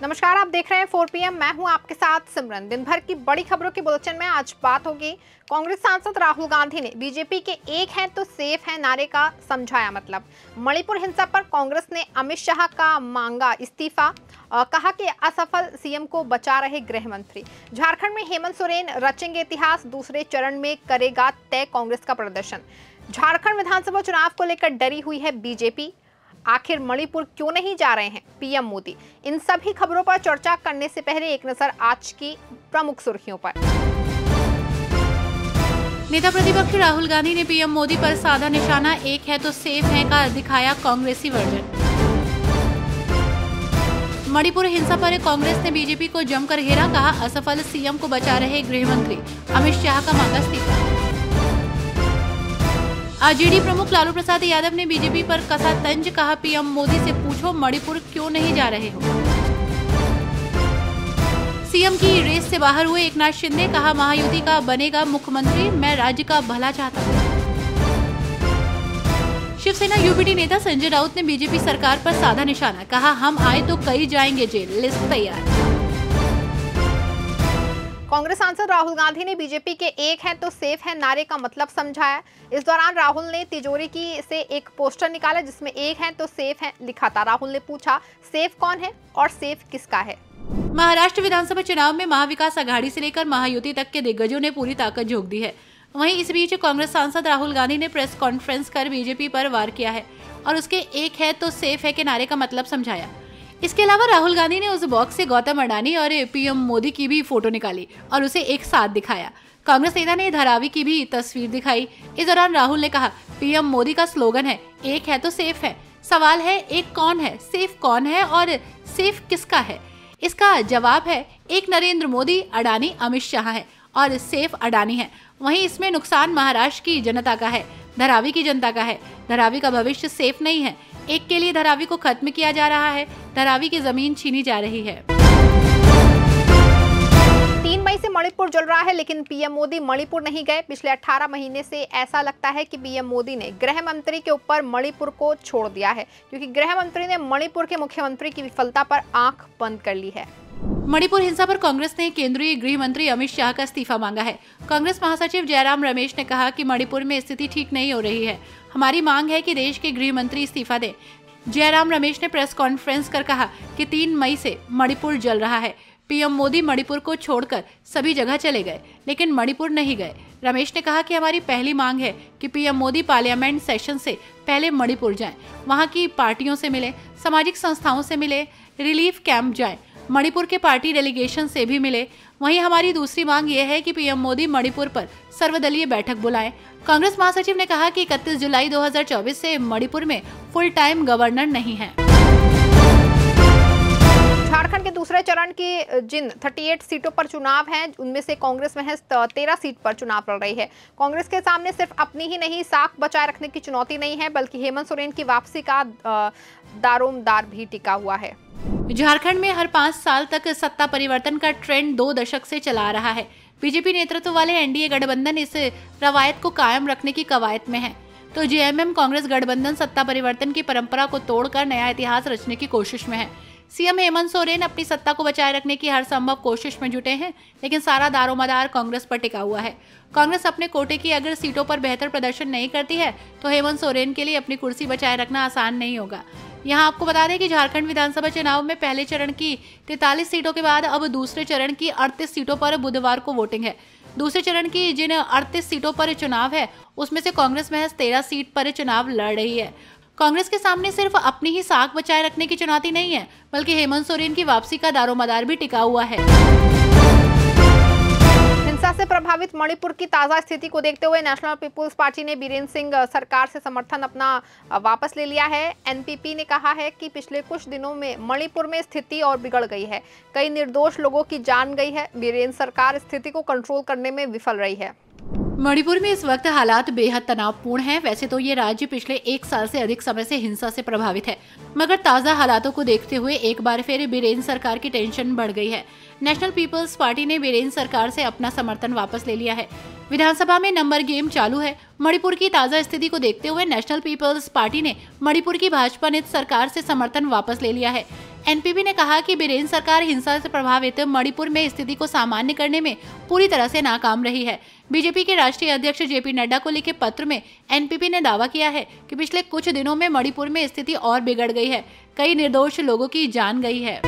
नमस्कार, आप देख रहे हैं 4 PM। मैं हूं आपके साथ सिमरन। दिन भर की बड़ी खबरों के बुलेटिन में आज बात होगी। कांग्रेस सांसद राहुल गांधी ने बीजेपी के एक है तो सेफ है नारे का समझाया मतलब। मणिपुर हिंसा पर कांग्रेस ने अमित शाह का मांगा इस्तीफा। कहा कि असफल सीएम को बचा रहे गृह मंत्री। झारखंड में हेमंत सोरेन रचेंगे इतिहास, दूसरे चरण में करेगा तय कांग्रेस का प्रदर्शन। झारखंड विधानसभा चुनाव को लेकर डरी हुई है बीजेपी। आखिर मणिपुर क्यों नहीं जा रहे हैं पीएम मोदी? इन सभी खबरों पर चर्चा करने से पहले एक नजर आज की प्रमुख सुर्खियों पर। नेता प्रतिपक्ष राहुल गांधी ने पीएम मोदी पर साधा निशाना एक है तो सेफ है का दिखाया कांग्रेसी वर्जन। मणिपुर हिंसा पर कांग्रेस ने बीजेपी को जमकर घेरा। कहा असफल सीएम को बचा रहे गृह मंत्री। अमित शाह का मांगा इस्तीफा। आरजेडी प्रमुख लालू प्रसाद यादव ने बीजेपी पर कसा तंज। कहा पीएम मोदी से पूछो मणिपुर क्यों नहीं जा रहे हो। सीएम की रेस से बाहर हुए एकनाथ शिंदे। कहा महायुति का बनेगा मुख्यमंत्री, मैं राज्य का भला चाहता हूँ। शिवसेना यूपीटी नेता संजय राउत ने बीजेपी सरकार पर साधा निशाना। कहा हम आए तो कई जाएंगे जेल, लिस्ट तैयार। कांग्रेस सांसद राहुल गांधी ने बीजेपी के एक है तो सेफ है नारे का मतलब समझाया। इस दौरान राहुल ने तिजोरी से एक पोस्टर निकाला जिसमें एक है तो सेफ है लिखा था। राहुल ने पूछा सेफ कौन है और सेफ किसका है। महाराष्ट्र विधानसभा चुनाव में महाविकास आघाड़ी से लेकर महायुति तक के दिग्गजों ने पूरी ताकत झोंक दी है। वहीं इस बीच कांग्रेस सांसद राहुल गांधी ने प्रेस कॉन्फ्रेंस कर बीजेपी पर वार किया है और उसके एक है तो सेफ है के नारे का मतलब समझाया। इसके अलावा राहुल गांधी ने उस बॉक्स से गौतम अडानी और पीएम मोदी की भी फोटो निकाली और उसे एक साथ दिखाया। कांग्रेस नेता ने धारावी की भी तस्वीर दिखाई। इस दौरान राहुल ने कहा पीएम मोदी का स्लोगन है एक है तो सेफ है। सवाल है एक कौन है, सेफ कौन है और सेफ किसका है? इसका जवाब है एक नरेंद्र मोदी, अडानी, अमित शाह है और सेफ अडानी है। वहीं इसमें नुकसान महाराष्ट्र की जनता का है, धारावी की जनता का है। धारावी का भविष्य सेफ नहीं है। एक के लिए धारावी को खत्म किया जा रहा है, धारावी की जमीन छीनी जा रही है। 3 मई से मणिपुर जल रहा है लेकिन पीएम मोदी मणिपुर नहीं गए। पिछले 18 महीने से ऐसा लगता है कि पीएम मोदी ने गृह मंत्री के ऊपर मणिपुर को छोड़ दिया है, क्योंकि गृह मंत्री ने मणिपुर के मुख्यमंत्री की विफलता पर आंख बंद कर ली है। मणिपुर हिंसा पर कांग्रेस ने केंद्रीय गृह मंत्री अमित शाह का इस्तीफा मांगा है। कांग्रेस महासचिव जयराम रमेश ने कहा कि मणिपुर में स्थिति ठीक नहीं हो रही है। हमारी मांग है कि देश के गृह मंत्री इस्तीफा दें। जयराम रमेश ने प्रेस कॉन्फ्रेंस कर कहा कि 3 मई से मणिपुर जल रहा है। पीएम मोदी मणिपुर को छोड़कर सभी जगह चले गए लेकिन मणिपुर नहीं गए। रमेश ने कहा कि हमारी पहली मांग है कि पीएम मोदी पार्लियामेंट सेशन से पहले मणिपुर जाएं, वहां की पार्टियों से मिले, सामाजिक संस्थाओं से मिले, रिलीफ कैंप जाएं, मणिपुर के पार्टी डेलीगेशन से भी मिले। वहीं हमारी दूसरी मांग यह है कि पीएम मोदी मणिपुर पर सर्वदलीय बैठक बुलाएं। कांग्रेस महासचिव ने कहा कि 31 जुलाई 2024 से मणिपुर में फुल टाइम गवर्नर नहीं है। झारखंड के दूसरे चरण की जिन 38 सीटों पर चुनाव हैं, उनमें से कांग्रेस महज 13 सीट पर चुनाव लड़ रही है। कांग्रेस के सामने सिर्फ अपनी ही नहीं साख बचाए रखने की चुनौती नहीं है, बल्कि हेमंत सोरेन की वापसी का दारोमदार भी टिका हुआ है। झारखंड में हर 5 साल तक सत्ता परिवर्तन का ट्रेंड 2 दशक से चला आ रहा है। बीजेपी नेतृत्व वाले एनडीए गठबंधन इस रवायत को कायम रखने की कवायद में है, तो जेएमएम कांग्रेस गठबंधन सत्ता परिवर्तन की परंपरा को तोड़कर नया इतिहास रचने की कोशिश में है। सीएम हेमंत सोरेन अपनी सत्ता को बचाए रखने की हर संभव कोशिश में जुटे हैं, लेकिन सारा दारोमदार कांग्रेस पर टिका हुआ है। कांग्रेस अपने कोटे की अगर सीटों पर बेहतर प्रदर्शन नहीं करती है तो हेमंत सोरेन के लिए अपनी कुर्सी बचाए रखना आसान नहीं होगा। यहाँ आपको बता दें कि झारखंड विधानसभा चुनाव में पहले चरण की 43 सीटों के बाद अब दूसरे चरण की 38 सीटों पर बुधवार को वोटिंग है। दूसरे चरण की जिन 38 सीटों पर चुनाव है उसमें से कांग्रेस महज 13 सीट पर चुनाव लड़ रही है। कांग्रेस के सामने सिर्फ अपनी ही साख बचाए रखने की चुनौती नहीं है, बल्कि हेमंत सोरेन की वापसी का दारोमदार भी टिका हुआ है। हिंसा से प्रभावित मणिपुर की ताजा स्थिति को देखते हुए नेशनल पीपुल्स पार्टी ने बीरेन्द्र सिंह सरकार से समर्थन अपना वापस ले लिया है। एनपीपी ने कहा है कि पिछले कुछ दिनों में मणिपुर में स्थिति और बिगड़ गई है। कई निर्दोष लोगों की जान गई है। बीरेन्द्र सरकार स्थिति को कंट्रोल करने में विफल रही है। मणिपुर में इस वक्त हालात बेहद तनावपूर्ण हैं। वैसे तो ये राज्य पिछले 1 साल से अधिक समय से हिंसा से प्रभावित है, मगर ताज़ा हालातों को देखते हुए एक बार फिर बीरेन्द्र सरकार की टेंशन बढ़ गई है। नेशनल पीपल्स पार्टी ने बीरेन्द्र सरकार से अपना समर्थन वापस ले लिया है। विधानसभा में नंबर गेम चालू है। मणिपुर की ताज़ा स्थिति को देखते हुए नेशनल पीपल्स पार्टी ने मणिपुर की भाजपा नेत सरकार से समर्थन वापस ले लिया है। एनपीपी ने कहा कि बीरेन्द्र सरकार हिंसा से प्रभावित मणिपुर में स्थिति को सामान्य करने में पूरी तरह से नाकाम रही है। बीजेपी के राष्ट्रीय अध्यक्ष जेपी नड्डा को लिखे पत्र में एनपीपी ने दावा किया है कि पिछले कुछ दिनों में मणिपुर में स्थिति और बिगड़ गई है, कई निर्दोष लोगों की जान गई है।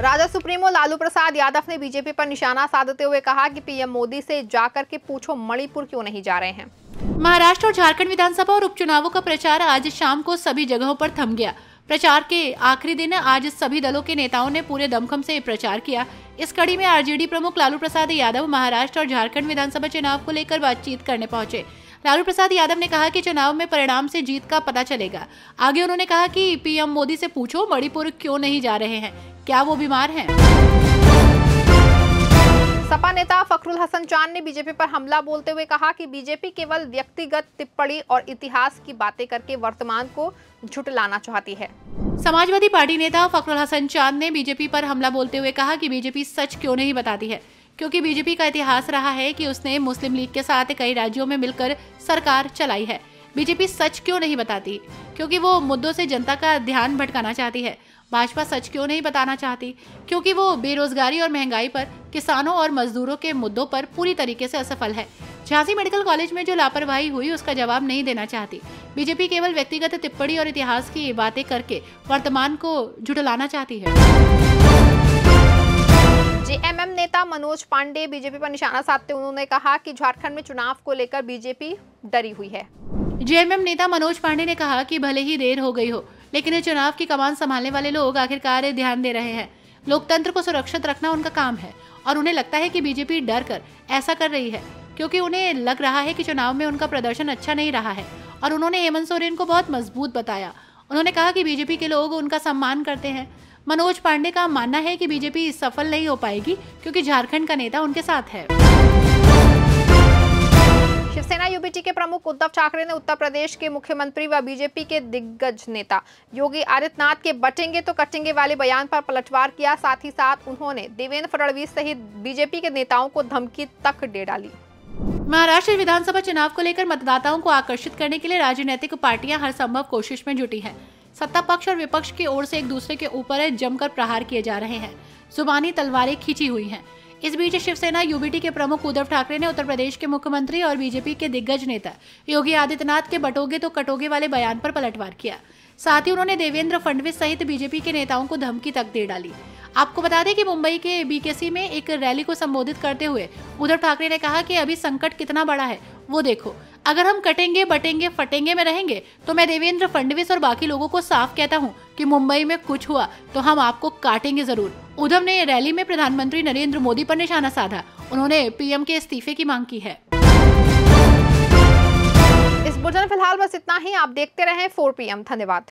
राजद सुप्रीमो लालू प्रसाद यादव ने बीजेपी पर निशाना साधते हुए कहा कि पीएम मोदी से जाकर के पूछो मणिपुर क्यों नहीं जा रहे हैं। महाराष्ट्र और झारखंड विधानसभा और उपचुनावों का प्रचार आज शाम को सभी जगहों पर थम गया। प्रचार के आखिरी दिन आज सभी दलों के नेताओं ने पूरे दमखम से प्रचार किया। इस कड़ी में आरजेडी प्रमुख लालू प्रसाद यादव महाराष्ट्र और झारखंड विधानसभा चुनाव को लेकर बातचीत करने पहुंचे। लालू प्रसाद यादव ने कहा कि चुनाव में परिणाम से जीत का पता चलेगा। आगे उन्होंने कहा कि पीएम मोदी से पूछो मणिपुर क्यों नहीं जा रहे हैं, क्या वो बीमार हैं? सपा नेता फखरुल हसन चांद ने बीजेपी पर हमला बोलते हुए कहा कि बीजेपी केवल व्यक्तिगत टिप्पणी और इतिहास की बातें करके वर्तमान को झुठलाना चाहती है। समाजवादी पार्टी नेता फखरुल हसन चांद ने बीजेपी पर हमला बोलते हुए कहा कि बीजेपी सच क्यों नहीं बताती है, क्योंकि बीजेपी का इतिहास रहा है कि उसने मुस्लिम लीग के साथ कई राज्यों में मिलकर सरकार चलाई है। बीजेपी सच क्यों नहीं बताती, क्योंकि वो मुद्दों से जनता का ध्यान भटकाना चाहती है। भाजपा सच क्यों नहीं बताना चाहती, क्योंकि वो बेरोजगारी और महंगाई पर, किसानों और मजदूरों के मुद्दों पर पूरी तरीके से असफल है। झांसी मेडिकल कॉलेज में जो लापरवाही हुई उसका जवाब नहीं देना चाहती। बीजेपी केवल व्यक्तिगत टिप्पणी और इतिहास की बातें करके वर्तमान को झुठलाना चाहती है। जेएमएम नेता मनोज पांडे बीजेपी पर निशाना साधते उन्होंने कहा कि झारखंड में चुनाव को लेकर बीजेपी डरी हुई है। जेएमएम नेता मनोज पांडे ने कहा कि भले ही देर हो गई हो, लेकिन चुनाव की कमान संभालने वाले लोग आखिरकार ध्यान दे रहे हैं। लोकतंत्र को सुरक्षित रखना उनका काम है और उन्हें लगता है कि बीजेपी डर कर ऐसा कर रही है, क्योंकि उन्हें लग रहा है कि चुनाव में उनका प्रदर्शन अच्छा नहीं रहा है और उन्होंने हेमंत सोरेन को बहुत मजबूत बताया। उन्होंने कहा कि बीजेपी के लोग उनका सम्मान करते हैं। मनोज पांडे का मानना है कि बीजेपी सफल नहीं हो पाएगी क्योंकि झारखंड का नेता उनके साथ है। शिवसेना यूबीटी के प्रमुख उद्धव ठाकरे ने उत्तर प्रदेश के मुख्यमंत्री व बीजेपी के दिग्गज नेता योगी आदित्यनाथ के बटेंगे तो कटेंगे वाले बयान पर पलटवार किया। साथ ही साथ उन्होंने देवेंद्र फडणवीस सहित बीजेपी के नेताओं को धमकी तक दे डाली। महाराष्ट्र विधानसभा चुनाव को लेकर मतदाताओं को आकर्षित करने के लिए राजनीतिक पार्टियां हर संभव कोशिश में जुटी हैं। सत्ता पक्ष और विपक्ष की ओर से एक दूसरे के ऊपर जमकर प्रहार किए जा रहे हैं। जुबानी तलवारें खींची हुई हैं। इस बीच शिवसेना यूबीटी के प्रमुख उद्धव ठाकरे ने उत्तर प्रदेश के मुख्यमंत्री और बीजेपी के दिग्गज नेता योगी आदित्यनाथ के बटोगे तो कटोगे वाले बयान पर पलटवार किया। साथ ही उन्होंने देवेंद्र फडणवीस सहित बीजेपी के नेताओं को धमकी तक दे डाली। आपको बता दें कि मुंबई के बीकेसी में एक रैली को संबोधित करते हुए उद्धव ठाकरे ने कहा कि अभी संकट कितना बड़ा है वो देखो। अगर हम कटेंगे बटेंगे फटेंगे में रहेंगे तो मैं देवेंद्र फडणवीस और बाकी लोगों को साफ कहता हूं कि मुंबई में कुछ हुआ तो हम आपको काटेंगे जरूर। उद्धव ने रैली में प्रधानमंत्री नरेंद्र मोदी पर निशाना साधा। उन्होंने पीएम के इस्तीफे की मांग की है। इस बुलेटिन में फिलहाल बस इतना ही। आप देखते रहें 4 PM। धन्यवाद।